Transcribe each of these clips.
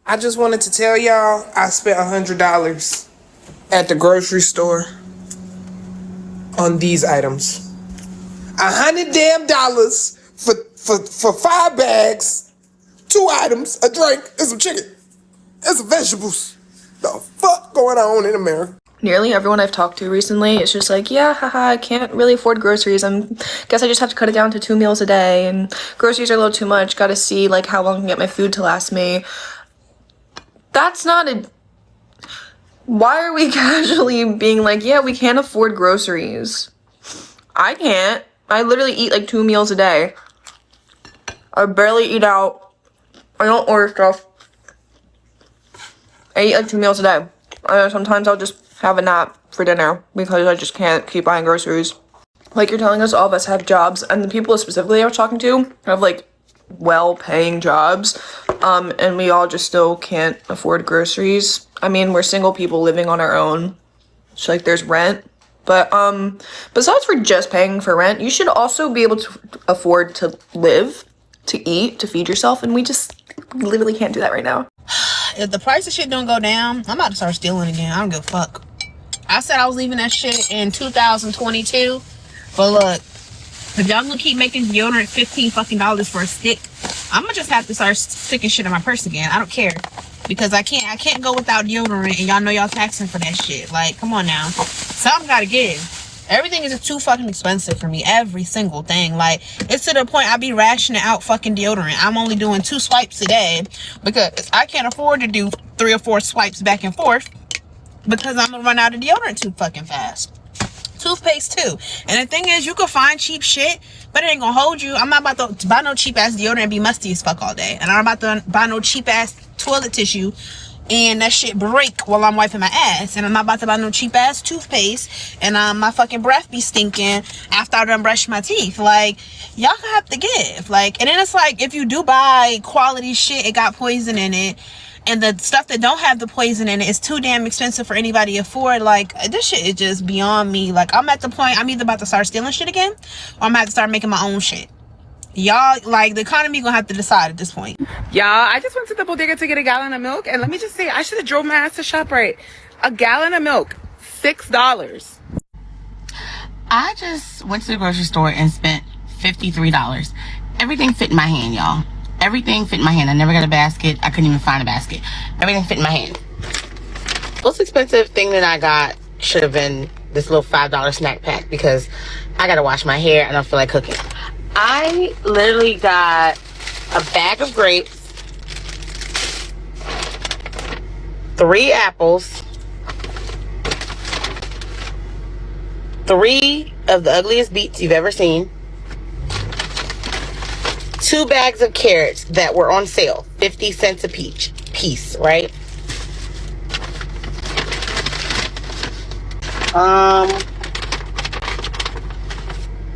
I just wanted to tell y'all I spent $100 at the grocery store on these items. $100 damn for 5 bags, 2 items, a drink, and some chicken, and some vegetables. The fuck going on in America? Nearly everyone I've talked to recently is just like, yeah, haha, I can't really afford groceries. Guess I just have to cut it down to 2 meals a day, and groceries are a little too much. Gotta see like how long I can get my food to last me. That's not a... Why are we casually being like, yeah, we can't afford groceries? I can't. I literally eat like 2 meals a day. I barely eat out. I don't order stuff. I eat like 2 meals a day. Sometimes I'll just have a nap for dinner because I just can't keep buying groceries. Like, you're telling us all of us have jobs, and the people specifically I was talking to have like well-paying jobs, and we all just still can't afford groceries. I mean, we're single people living on our own, so like there's rent, but besides for just paying for rent, you should also be able to afford to live, to eat, to feed yourself, and we literally can't do that right now. If the price of shit don't go down, I'm about to start stealing again. I don't give a fuck. I said I was leaving that shit in 2022, but look, if y'all gonna keep making deodorant $15 fucking for a stick, I'm gonna just have to start sticking shit in my purse again. I don't care, because I can't go without deodorant, and y'all know y'all taxing for that shit. Like, come on now, something gotta give. Everything is just too fucking expensive for me. Every single thing. Like, it's to the point I be rationing out fucking deodorant. I'm only doing 2 swipes a day because I can't afford to do 3 or 4 swipes back and forth because I'm gonna run out of deodorant too fucking fast. Toothpaste too. And the thing is, you can find cheap shit, but it ain't gonna hold you. I'm not about to buy no cheap ass deodorant and be musty as fuck all day. And I'm about to buy no cheap ass toilet tissue and that shit break while I'm wiping my ass. And I'm not about to buy no cheap ass toothpaste and my fucking breath be stinking after I done brush my teeth. Like, y'all have to give. Like, and then it's like, if you do buy quality shit, it got poison in it, and the stuff that don't have the poison in it is too damn expensive for anybody to afford. Like, this shit is just beyond me. Like, I'm at the point, I'm either about to start stealing shit again, or I'm gonna have to start making my own shit. Y'all, like, the economy gonna have to decide at this point. Y'all, I just went to the bodega to get a gallon of milk, and let me just say, I should have drove my ass to ShopRite. A gallon of milk, $6. I just went to the grocery store and spent $53. Everything fit in my hand, y'all. Everything fit in my hand. I never got a basket. I couldn't even find a basket. Everything fit in my hand. Most expensive thing that I got should have been this little $5 snack pack, because I gotta wash my hair. I don't feel like cooking. I literally got a bag of grapes, 3 apples, 3 of the ugliest beets you've ever seen, 2 bags of carrots that were on sale, 50 cents a piece, right?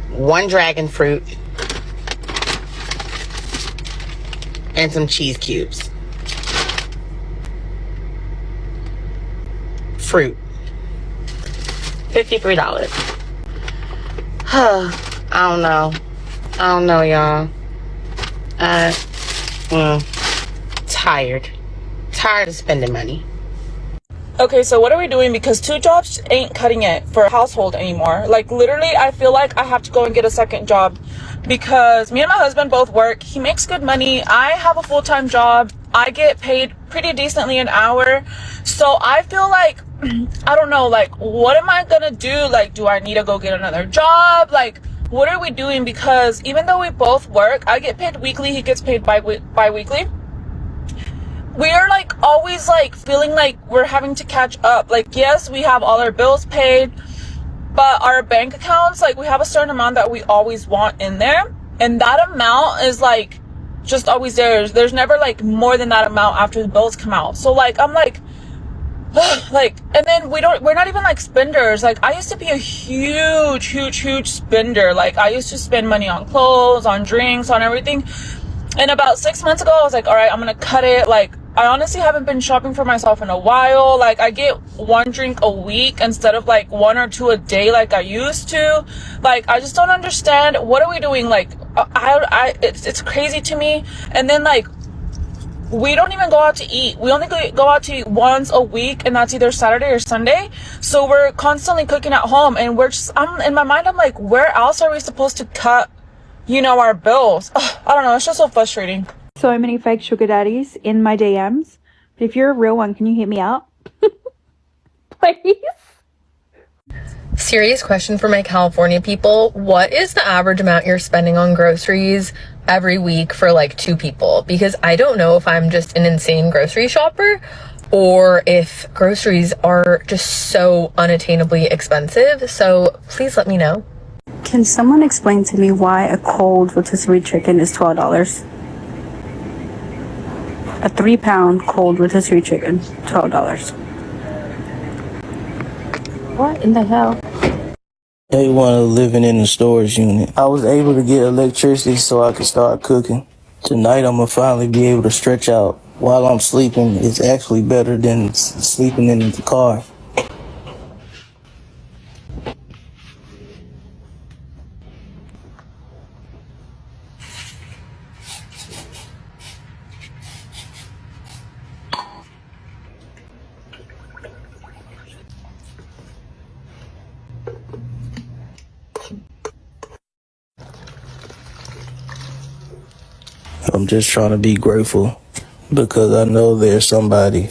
1 dragon fruit, and some cheese cubes. Fruit. $53. I don't know, y'all. Tired of spending money. Okay, so what are we doing? Because 2 jobs ain't cutting it for a household anymore. Like, literally, I feel like I have to go and get a second job because me and my husband both work. He makes good money. I have a full-time job. I get paid pretty decently an hour. So I feel like, I don't know, like, what am I gonna do? Like, do I need to go get another job? Like, what are we doing? Because even though we both work, I get paid weekly, he gets paid bi-weekly. We are like always like feeling like we're having to catch up. Like, yes, we have all our bills paid, but our bank accounts, like, we have a certain amount that we always want in there, and that amount is like just always there. There's never like more than that amount after the bills come out. So like, I'm like like, and then we're not even like spenders. Like, I used to be a huge spender. Like, I used to spend money on clothes, on drinks, on everything. And about 6 months ago, I was like, all right, I'm gonna cut it. Like, I honestly haven't been shopping for myself in a while. Like, I get 1 drink a week instead of like 1 or 2 a day like I used to. Like, I just don't understand. What are we doing? Like, it's crazy to me. And then like, we don't even go out to eat. We only go out to eat once a week, and that's either Saturday or Sunday. So we're constantly cooking at home, and I'm in my mind, I'm like, where else are we supposed to cut, our bills? Ugh, I don't know. It's just so frustrating. So many fake sugar daddies in my DMs. But if you're a real one, can you hit me up? Please. Serious question for my California people. What is the average amount you're spending on groceries every week for like 2 people? Because I don't know if I'm just an insane grocery shopper or if groceries are just so unattainably expensive. So please let me know. Can someone explain to me why a cold rotisserie chicken is $12? A 3-pound cold rotisserie chicken, $12. What in the hell? They wanted living in the storage unit. I was able to get electricity so I could start cooking. Tonight I'm gonna finally be able to stretch out while I'm sleeping. It's actually better than sleeping in the car. I'm just trying to be grateful because I know there's somebody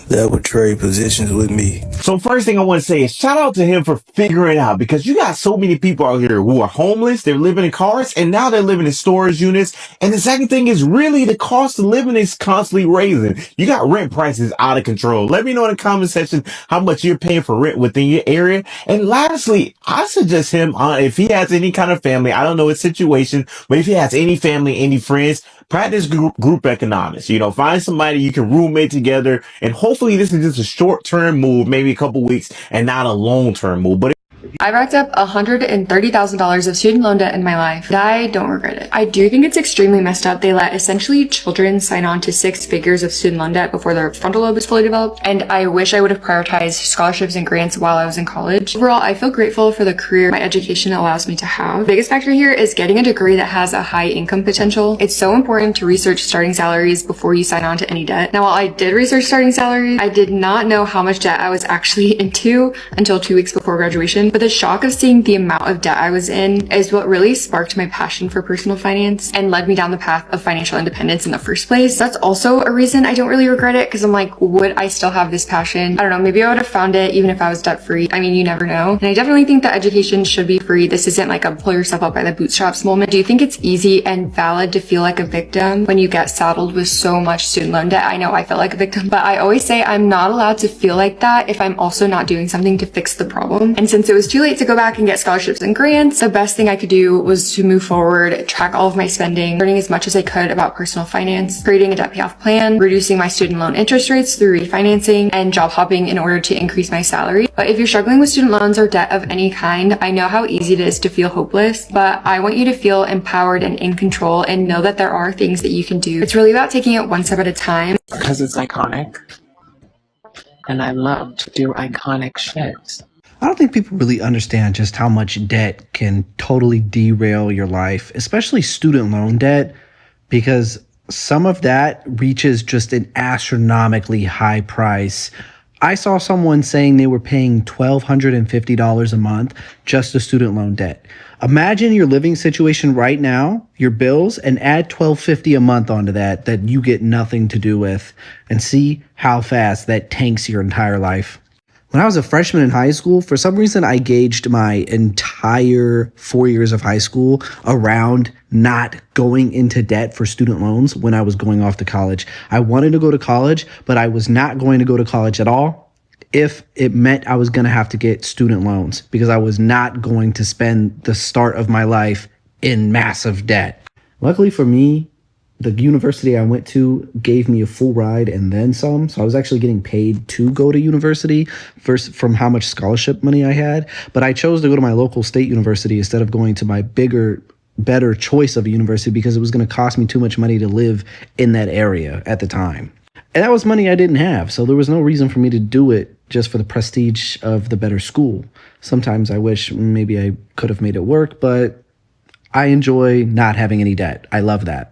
that would trade positions with me. So first thing I want to say is shout out to him for figuring out, because you got so many people out here who are homeless, they're living in cars, and now they're living in storage units. And the second thing is really the cost of living is constantly raising. You got rent prices out of control. Let me know in the comment section how much you're paying for rent within your area. And lastly, I suggest him, if he has any kind of family, I don't know his situation, but if he has any family, any friends, practice group economics. Find somebody you can roommate together, and hopefully this is just a short-term move, maybe a couple weeks, and not a long-term move. But I racked up $130,000 of student loan debt in my life, and I don't regret it. I do think it's extremely messed up. They let essentially children sign on to 6 figures of student loan debt before their frontal lobe is fully developed, and I wish I would have prioritized scholarships and grants while I was in college. Overall, I feel grateful for the career my education allows me to have. The biggest factor here is getting a degree that has a high income potential. It's so important to research starting salaries before you sign on to any debt. Now, while I did research starting salaries, I did not know how much debt I was actually into until 2 weeks before graduation, but the shock of seeing the amount of debt I was in is what really sparked my passion for personal finance and led me down the path of financial independence in the first place. That's also a reason I don't really regret it, because I'm like, would I still have this passion? I don't know, maybe I would have found it even if I was debt free. I mean, you never know. And I definitely think that education should be free. This isn't like a pull yourself up by the bootstraps moment. Do you think it's easy and valid to feel like a victim when you get saddled with so much student loan debt? I know I felt like a victim, but I always say I'm not allowed to feel like that if I'm also not doing something to fix the problem. And since it was too late to go back and get scholarships and grants, the best thing I could do was to move forward, track all of my spending, learning as much as I could about personal finance, creating a debt payoff plan, reducing my student loan interest rates through refinancing, and job hopping in order to increase my salary. But if you're struggling with student loans or debt of any kind, I know how easy it is to feel hopeless, but I want you to feel empowered and in control and know that there are things that you can do. It's really about taking it one step at a time. Because it's iconic. And I love to do iconic shit. I don't think people really understand just how much debt can totally derail your life, especially student loan debt, because some of that reaches just an astronomically high price. I saw someone saying they were paying $1,250 a month just to student loan debt. Imagine your living situation right now, your bills, and add $1,250 a month onto that you get nothing to do with, and see how fast that tanks your entire life. When I was a freshman in high school, for some reason, I gauged my entire 4 years of high school around not going into debt for student loans when I was going off to college. I wanted to go to college, but I was not going to go to college at all if it meant I was going to have to get student loans, because I was not going to spend the start of my life in massive debt. Luckily for me, the university I went to gave me a full ride and then some. So I was actually getting paid to go to university first from how much scholarship money I had. But I chose to go to my local state university instead of going to my bigger, better choice of a university, because it was going to cost me too much money to live in that area at the time. And that was money I didn't have. So there was no reason for me to do it just for the prestige of the better school. Sometimes I wish maybe I could have made it work, but I enjoy not having any debt. I love that.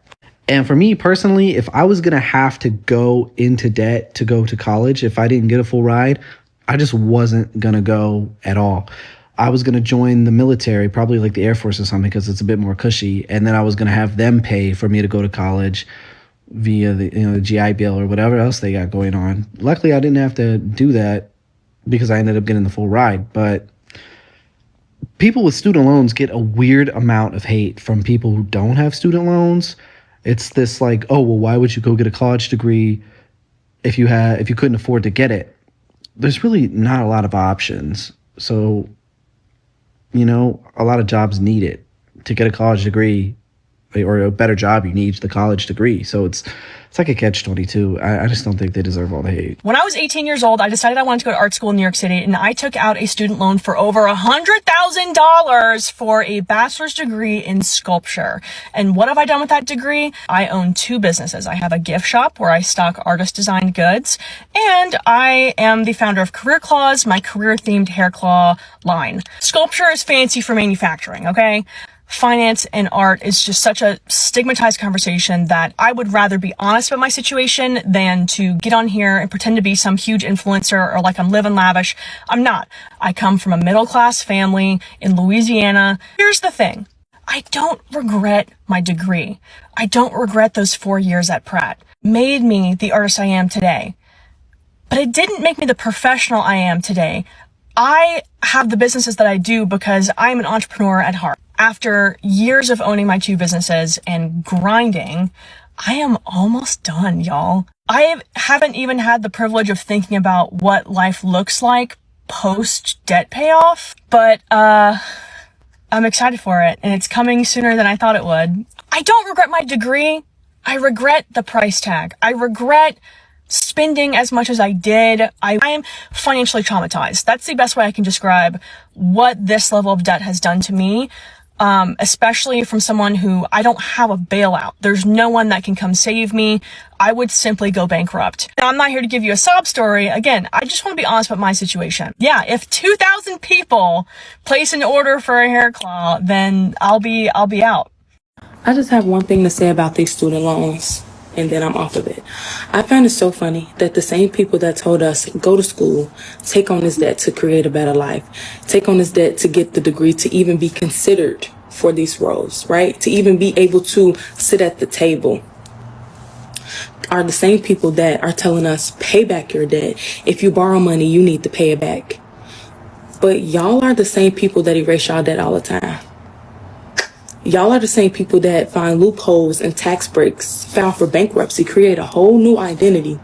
And for me personally, if I was going to have to go into debt to go to college, if I didn't get a full ride, I just wasn't going to go at all. I was going to join the military, probably like the Air Force or something, because it's a bit more cushy. And then I was going to have them pay for me to go to college via the GI Bill or whatever else they got going on. Luckily, I didn't have to do that because I ended up getting the full ride. But people with student loans get a weird amount of hate from people who don't have student loans. It's this like, oh, well, why would you go get a college degree if you couldn't afford to get it? There's really not a lot of options. So, a lot of jobs need it. To get a college degree or a better job, you need the college degree. So it's like a catch-22. I just don't think they deserve all the hate. When I was 18 years old, I decided I wanted to go to art school in New York City, and I took out a student loan for over $100,000 for a bachelor's degree in sculpture. And what have I done with that degree? I own 2 businesses. I have a gift shop where I stock artist-designed goods, and I am the founder of Career Claws, my career-themed hair claw line. Sculpture is fancy for manufacturing, okay? Finance and art is just such a stigmatized conversation that I would rather be honest about my situation than to get on here and pretend to be some huge influencer or like I'm living lavish. I'm not. I come from a middle-class family in Louisiana. Here's the thing. I don't regret my degree. I don't regret those 4 years at Pratt. Made me the artist I am today. But it didn't make me the professional I am today. I have the businesses that I do because I'm an entrepreneur at heart. After years of owning my 2 businesses and grinding, I am almost done, y'all. I haven't even had the privilege of thinking about what life looks like post debt payoff, but I'm excited for it, and it's coming sooner than I thought it would. I don't regret my degree. I regret the price tag. I regret spending as much as I did. I am financially traumatized. That's the best way I can describe what this level of debt has done to me. Especially from someone who I don't have a bailout. There's no one that can come save me. I would simply go bankrupt. Now, I'm not here to give you a sob story. Again, I just want to be honest about my situation. Yeah, if 2,000 people place an order for a hair claw, then I'll be out. I just have one thing to say about these student loans, and then I'm off of it. I find it so funny that the same people that told us go to school, take on this debt to create a better life, take on this debt to get the degree to even be considered for these roles, right? To even be able to sit at the table, are the same people that are telling us pay back your debt. If you borrow money, you need to pay it back. But y'all are the same people that erase y'all debt all the time. Y'all are the same people that find loopholes and tax breaks, file for bankruptcy, create a whole new identity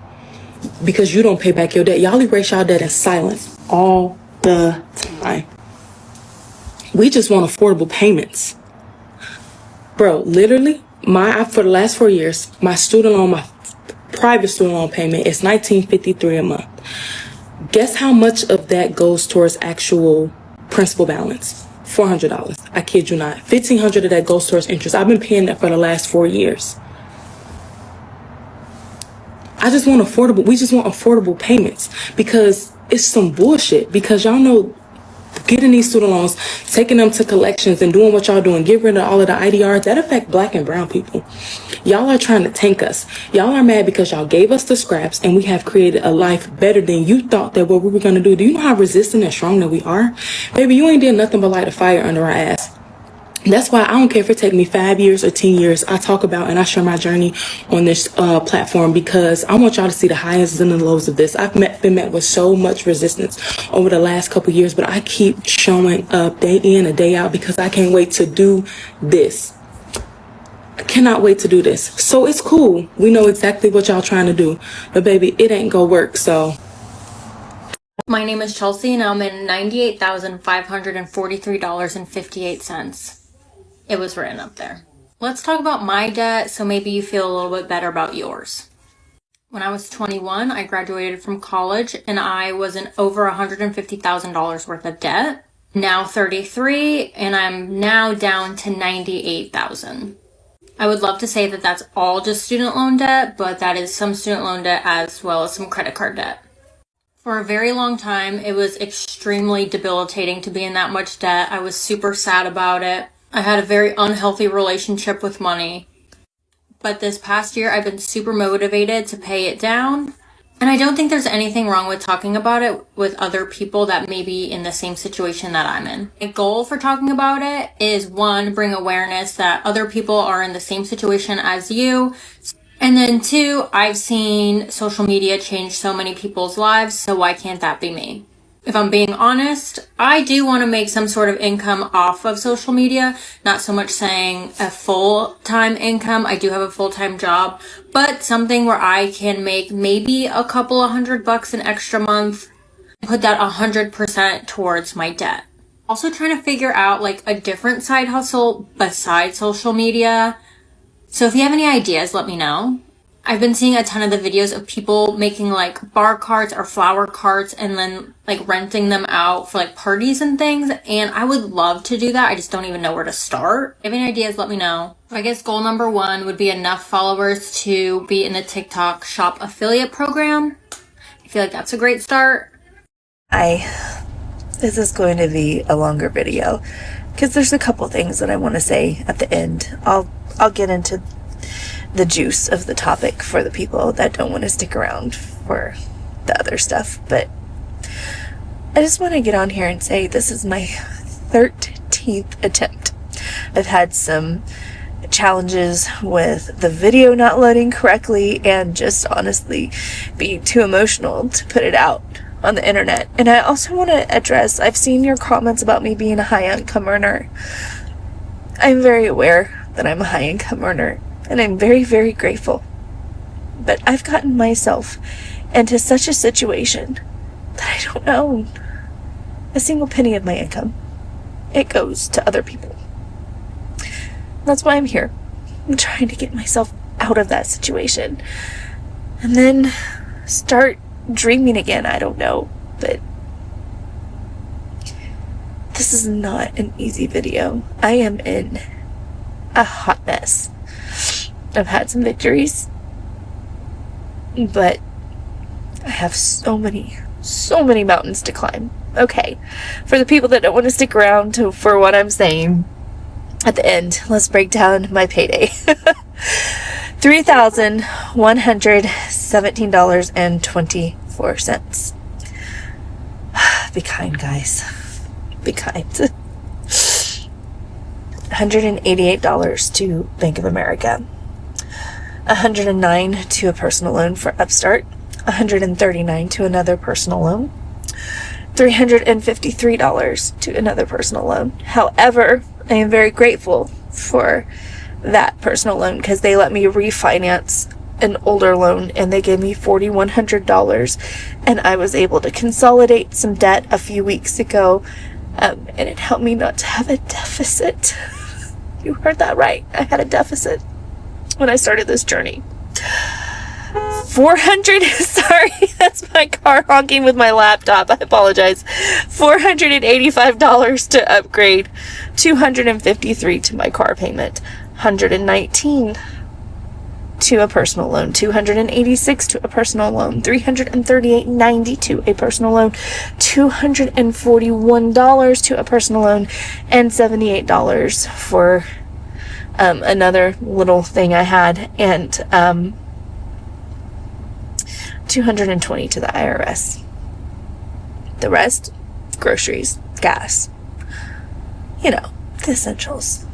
because you don't pay back your debt. Y'all erase y'all debt in silence all the time. We just want affordable payments. Bro, literally, for the last 4 years, my private student loan payment is $19.53 a month. Guess how much of that goes towards actual principal balance? $400. I kid you not. $1,500 of that goes towards interest. I've been paying that for the last 4 years. We just want affordable payments because it's some bullshit. Because y'all know getting these student loans, taking them to collections and doing what y'all doing, get rid of all of the IDR, that affect Black and brown people. Y'all are trying to tank us. Y'all are mad because y'all gave us the scraps and we have created a life better than you thought that what we were going to do. Do you know how resistant and strong that we are? Baby, you ain't did nothing but light a fire under our ass. That's why I don't care if it takes me 5 years or 10 years. I talk about and I share my journey on this platform because I want y'all to see the highs and the lows of this. I've been met with so much resistance over the last couple years, but I keep showing up day in and day out because I can't wait to do this. I cannot wait to do this. So it's cool. We know exactly what y'all trying to do, but baby, it ain't gonna work. So. My name is Chelsea and I'm in $98,543.58. It was written up there. Let's talk about my debt so maybe you feel a little bit better about yours. When I was 21, I graduated from college and I was in over $150,000 worth of debt. Now 33 and I'm now down to $98,000. I would love to say that that's all just student loan debt, but that is some student loan debt as well as some credit card debt. For a very long time, it was extremely debilitating to be in that much debt. I was super sad about it. I had a very unhealthy relationship with money. but this past year I've been super motivated to pay it down. And I don't think there's anything wrong with talking about it with other people that may be in the same situation that I'm in. My goal for talking about it is, one, bring awareness that other people are in the same situation as you. And then two, I've seen social media change so many people's lives, so why can't that be me? If I'm being honest, I do want to make some sort of income off of social media. Not so much saying a full-time income. I do have a full-time job, but something where I can make maybe a couple of $100 an extra month, put that 100% towards my debt. Also trying to figure out like a different side hustle besides social media. So if you have any ideas, let me know. I've been seeing a ton of the videos of people making like bar carts or flower carts and then like renting them out for like parties and things. And I would love to do that. I just don't even know where to start. If you have any ideas, let me know. So I guess goal number 1 would be enough followers to be in the TikTok shop affiliate program. I feel like that's a great start. This is going to be a longer video because there's a couple things that I want to say at the end. I'll get into the juice of the topic for the people that don't want to stick around for the other stuff, but I just want to get on here and say this is my 13th attempt. I've had some challenges with the video not loading correctly and just honestly being too emotional to put it out on the internet. And I also want to address, I've seen your comments about me being a high income earner. I'm very aware that I'm a high income earner, and I'm very, very grateful. But I've gotten myself into such a situation that I don't own a single penny of my income. It goes to other people. That's why I'm here. I'm trying to get myself out of that situation. And then start dreaming again. I don't know. But this is not an easy video. I am in a hot mess. I've had some victories, but I have so many mountains to climb. Okay, for the people that don't want to stick around for what I'm saying at the end, let's break down my payday. $3,117.24. Be kind, guys. Be kind. $188 to Bank of America. $109 to a personal loan for Upstart, $139 to another personal loan, $353 to another personal loan. However, I am very grateful for that personal loan because they let me refinance an older loan and they gave me $4,100, and I was able to consolidate some debt a few weeks ago, and it helped me not to have a deficit. You heard that right. I had a deficit when I started this journey. Sorry, that's my car honking with my laptop. I apologize. $485 to upgrade, $253 to my car payment, $119 to a personal loan, $286 to a personal loan, $338.90 to a personal loan, $241 to a personal loan, and $78 for another little thing I had, and $220 to the IRS. The rest, groceries, gas, the essentials.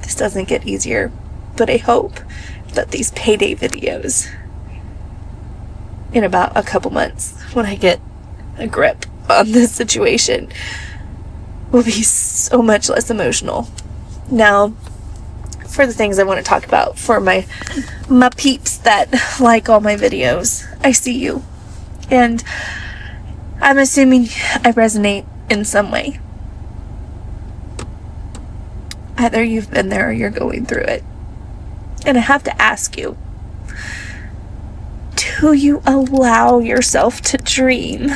This doesn't get easier, but I hope that these payday videos in about a couple months, when I get a grip on this situation, will be so much less emotional. Now, for the things I want to talk about, for my peeps that like all my videos, I see you. And I'm assuming I resonate in some way. Either you've been there or you're going through it. And I have to ask you, do you allow yourself to dream?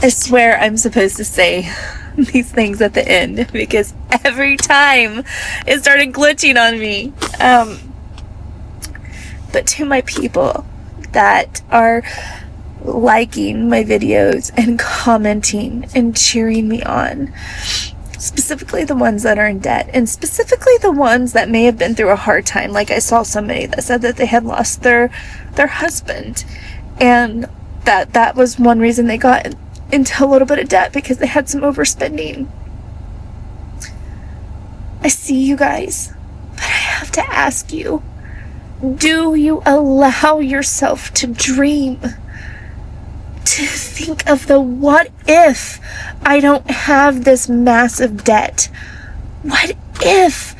I swear I'm supposed to say these things at the end because every time it started glitching on me. But to my people that are liking my videos and commenting and cheering me on, specifically the ones that are in debt, and specifically the ones that may have been through a hard time. Like I saw somebody that said that they had lost their husband, and that was one reason they got into a little bit of debt, because they had some overspending. I see you guys, but I have to ask you, do you allow yourself to dream? To think of the what if I don't have this massive debt? What if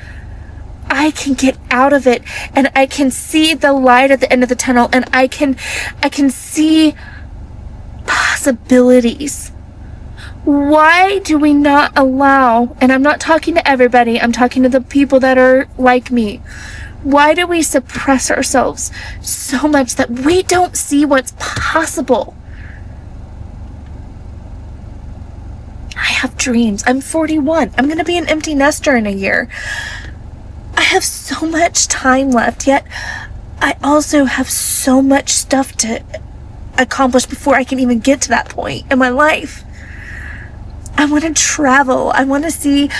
I can get out of it and I can see the light at the end of the tunnel, and I can see possibilities? Why do we not allow, and I'm not talking to everybody, I'm talking to the people that are like me, why do we suppress ourselves so much that we don't see what's possible? I have dreams. I'm 41. I'm going to be an empty nester in a year. I have so much time left, yet I also have so much stuff to accomplish before I can even get to that point in my life. I want to travel. I want to see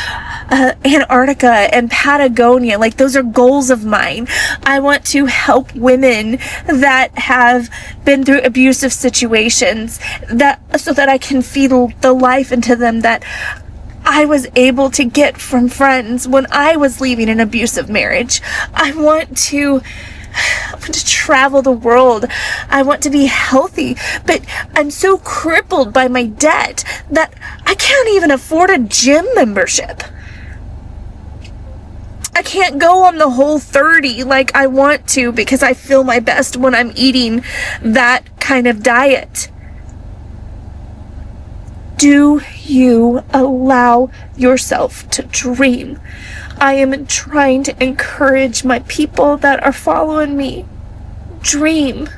Antarctica and Patagonia. Like, those are goals of mine. I want to help women that have been through abusive situations, so that I can feed the life into them that I was able to get from friends when I was leaving an abusive marriage. I want to travel the world. I want to be healthy, but I'm so crippled by my debt that I can't even afford a gym membership. I can't go on the Whole30 like I want to, because I feel my best when I'm eating that kind of diet. Do you allow yourself to dream? I am trying to encourage my people that are following me. Dream.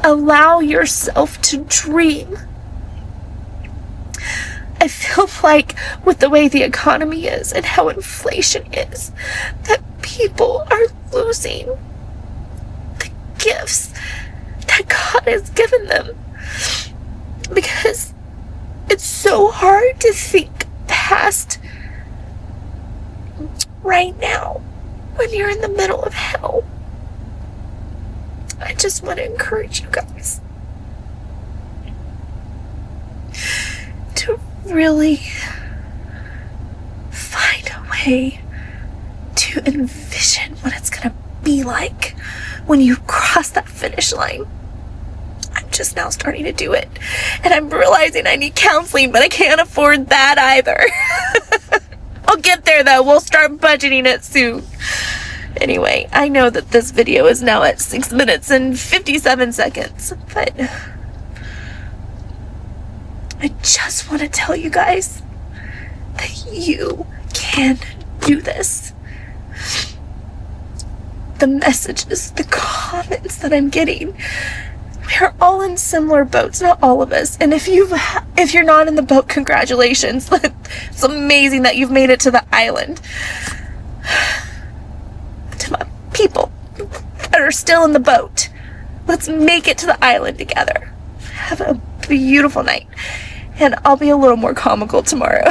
Allow yourself to dream. I feel like with the way the economy is and how inflation is, that people are losing the gifts that God has given them. Because it's so hard to think past right now when you're in the middle of hell. I just want to encourage you guys to really find a way to envision what it's going to be like when you cross that finish line. I'm just now starting to do it, and I'm realizing I need counseling, but I can't afford that either. I'll get there though. We'll start budgeting it soon. Anyway, I know that this video is now at 6 minutes and 57 seconds, but I just want to tell you guys that you can do this. The messages, the comments that I'm getting, we are all in similar boats, not all of us. And if you're not in the boat, congratulations. It's amazing that you've made it to the island. To my people that are still in the boat, let's make it to the island together. Have a beautiful night. And I'll be a little more comical tomorrow.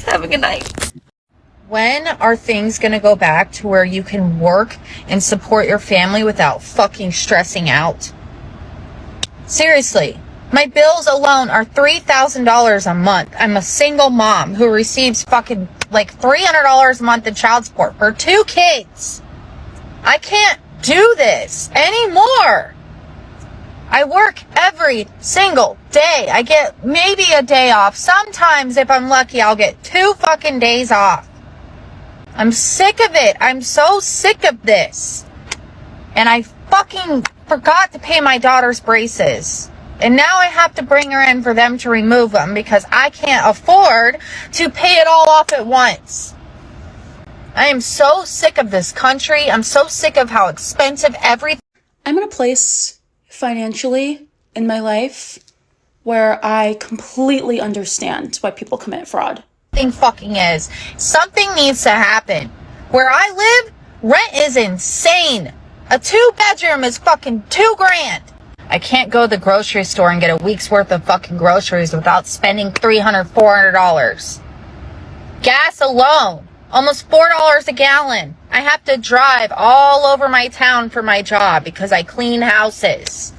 Have a good night. When are things gonna go back to where you can work and support your family without fucking stressing out? Seriously, my bills alone are $3,000 a month. I'm a single mom who receives fucking like $300 a month in child support for 2 kids. I can't do this anymore. I work every single day. I get maybe a day off. Sometimes, if I'm lucky, I'll get 2 fucking days off. I'm sick of it. I'm so sick of this. And I fucking forgot to pay my daughter's braces. And now I have to bring her in for them to remove them because I can't afford to pay it all off at once. I am so sick of this country. I'm so sick of how expensive everything. I'm in a place financially in my life where I completely understand why people commit fraud. Thing fucking is. Something needs to happen. Where I live, rent is insane. A 2-bedroom is fucking $2,000. I can't go to the grocery store and get a week's worth of fucking groceries without spending $300, $400. Gas alone, almost $4 a gallon. I have to drive all over my town for my job because I clean houses.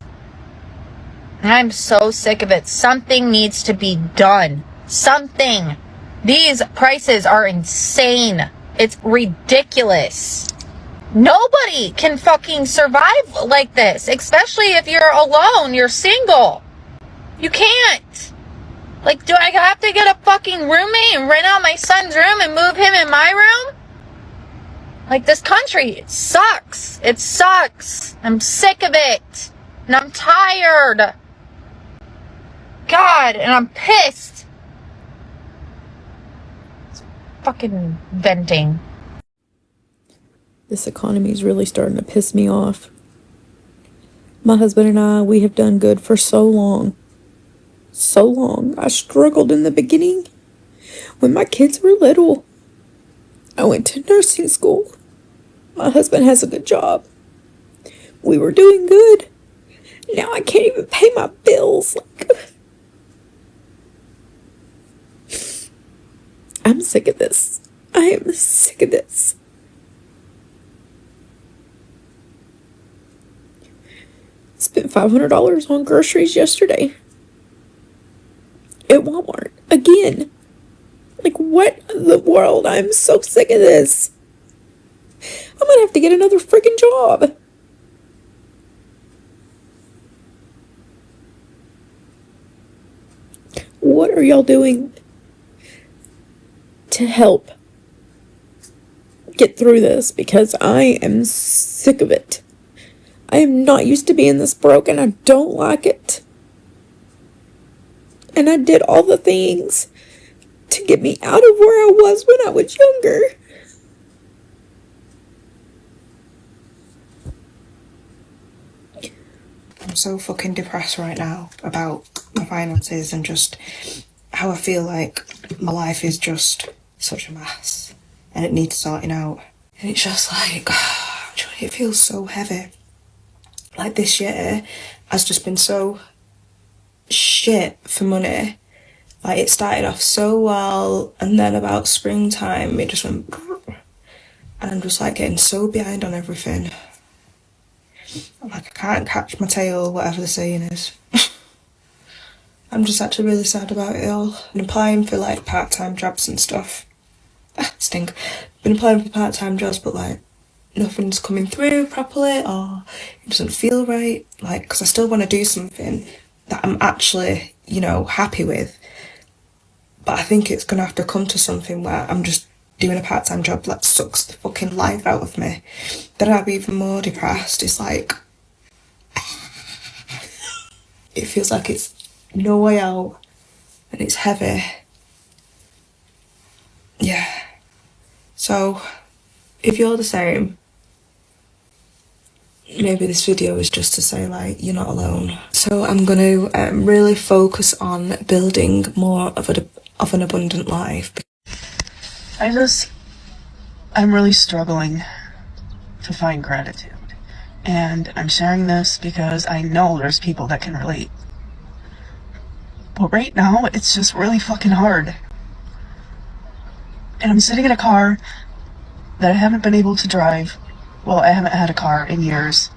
And I'm so sick of it. Something needs to be done. Something. These prices are insane. It's ridiculous. Nobody can fucking survive like this, especially if you're alone, you're single. You can't. Like, do I have to get a fucking roommate and rent out my son's room and move him in my room? Like, this country, it sucks. It sucks. I'm sick of it. And I'm tired. God, and I'm pissed. It's fucking venting. This economy is really starting to piss me off. My husband and I, we have done good for so long. So long. I struggled in the beginning when my kids were little. I went to nursing school. My husband has a good job. We were doing good. Now I can't even pay my bills. I'm sick of this. I am sick of this. Spent $500 on groceries yesterday. At Walmart. Again. Like, what in the world? I'm so sick of this. I'm gonna have to get another freaking job. What are y'all doing to help get through this? Because I am sick of it. I am not used to being this broke, and I don't like it. And I did all the things to get me out of where I was when I was younger. I'm so fucking depressed right now about my finances and just how I feel like my life is just such a mess and it needs sorting out. And it's just like, it feels so heavy. Like, this year has just been so shit for money. Like, it started off so well, and then about springtime it just went, and I'm just like getting so behind on everything. Like, I can't catch my tail, whatever the saying is. I'm just actually really sad about it all. Been applying for like part-time jobs and stuff. Stink. Been applying for part-time jobs, but like nothing's coming through properly, or it doesn't feel right. Like, because I still want to do something that I'm actually, you know, happy with. But I think it's going to have to come to something where I'm just doing a part-time job that sucks the fucking life out of me. Then I'll be even more depressed. It's like, it feels like it's no way out and it's heavy. Yeah. So, if you're the same, maybe this video is just to say, like, you're not alone. So I'm going to really focus on building more of an abundant life. I'm really struggling to find gratitude. And I'm sharing this because I know there's people that can relate. But right now, it's just really fucking hard. And I'm sitting in a car that I haven't been able to drive. Well, I haven't had a car in years.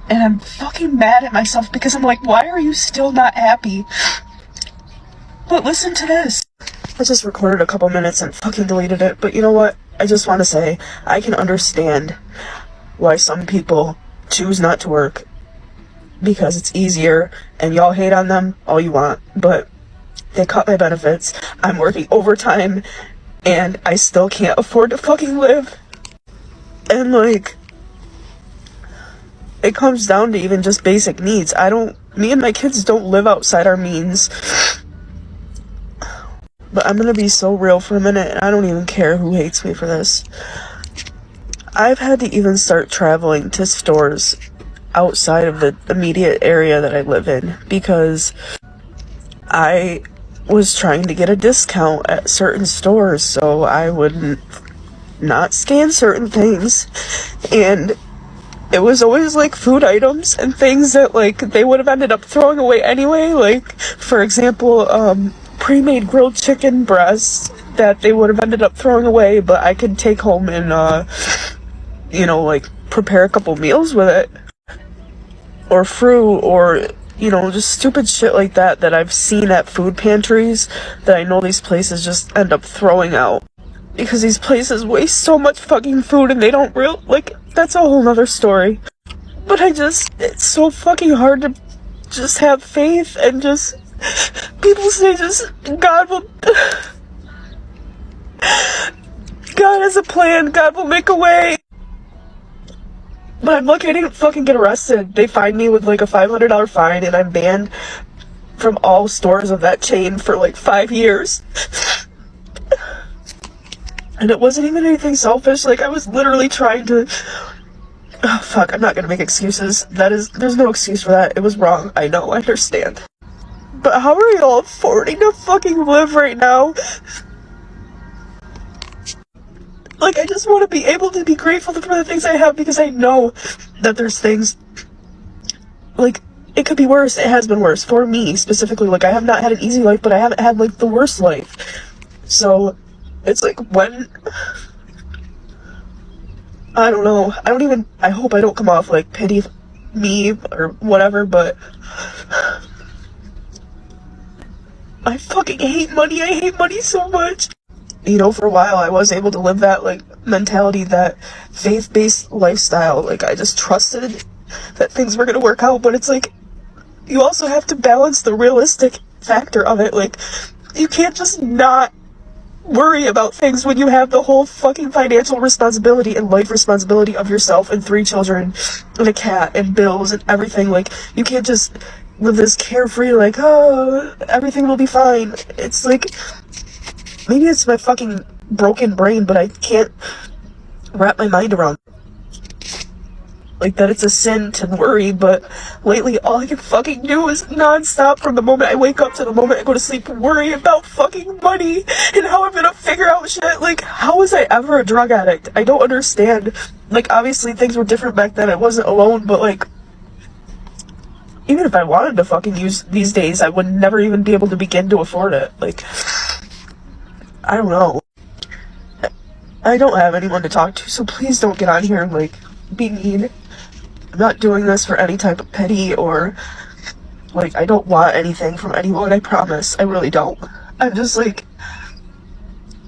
And I'm fucking mad at myself because I'm like, why are you still not happy? But listen to this. I just recorded a couple minutes and fucking deleted it, but you know what? I just want to say, I can understand why some people choose not to work because it's easier, and y'all hate on them all you want, but they cut my benefits. I'm working overtime, and I still can't afford to fucking live. And like, it comes down to even just basic needs. Me and my kids don't live outside our means. But I'm gonna be so real for a minute, and I don't even care who hates me for this. I've had to even start traveling to stores outside of the immediate area that I live in because I was trying to get a discount at certain stores so I wouldn't not scan certain things. And it was always like food items and things that like they would have ended up throwing away anyway. Like, for example, pre-made grilled chicken breasts that they would have ended up throwing away, but I could take home and, you know, like, prepare a couple meals with it. Or fruit, or, you know, just stupid shit like that that I've seen at food pantries that I know these places just end up throwing out. Because these places waste so much fucking food and they don't like, that's a whole nother story. But it's so fucking hard to just have faith and just, people say just, God has a plan, God will make a way. But I'm lucky I didn't fucking get arrested. They fined me with like a $500 fine and I'm banned from all stores of that chain for like 5 years. And it wasn't even anything selfish, like I was literally trying to... Oh fuck, I'm not gonna make excuses. There's no excuse for that. It was wrong. I know, I understand. But how are y'all affording to fucking live right now? Like, I just want to be able to be grateful for the things I have because I know that there's things, like, it could be worse. It has been worse for me specifically. Like, I have not had an easy life, but I haven't had, like, the worst life. So, it's like, when, I don't know. I hope I don't come off like pity me or whatever, but I fucking hate money. I hate money so much. You know, for a while I was able to live that, like, mentality, that faith-based lifestyle. Like, I just trusted that things were gonna work out, but it's like, you also have to balance the realistic factor of it. Like, you can't just not worry about things when you have the whole fucking financial responsibility and life responsibility of yourself and 3 children and a cat and bills and everything. Like, you can't just live this carefree, like, oh, everything will be fine. It's like, maybe it's my fucking broken brain, but I can't wrap my mind around, like, that it's a sin to worry. But lately all I can fucking do is non-stop, from the moment I wake up to the moment I go to sleep, worry about fucking money and how I'm gonna figure out shit. Like, how was I ever a drug addict? I don't understand. Like, obviously things were different back then, I wasn't alone, but like, even if I wanted to fucking use these days, I would never even be able to begin to afford it. Like, I don't know. I don't have anyone to talk to, so please don't get on here and, like, be mean. I'm not doing this for any type of pity or, like, I don't want anything from anyone, I promise. I really don't. I'm just like,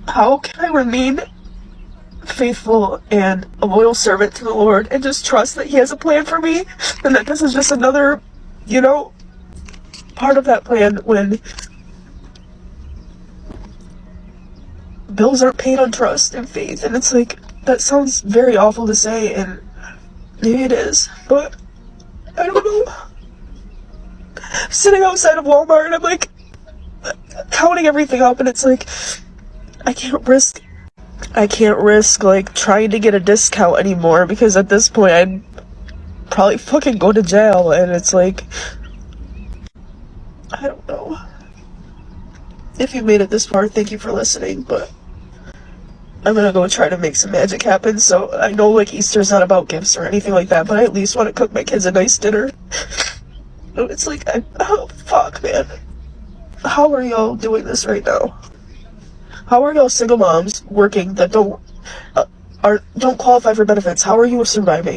how can I remain faithful and a loyal servant to the Lord and just trust that He has a plan for me and that this is just another, you know, part of that plan when bills aren't paid on trust and faith. And it's like, that sounds very awful to say, and maybe it is, but I don't know. I'm sitting outside of Walmart and I'm like counting everything up, and it's like, I can't risk like trying to get a discount anymore, because at this point I'd probably fucking go to jail. And it's like, I don't know. If you made it this far, thank you for listening, but I'm gonna go try to make some magic happen. So I know, like, Easter's not about gifts or anything like that, but I at least want to cook my kids a nice dinner. It's like, oh fuck, man. How are y'all doing this right now? How are y'all single moms working that don't qualify for benefits? How are you surviving?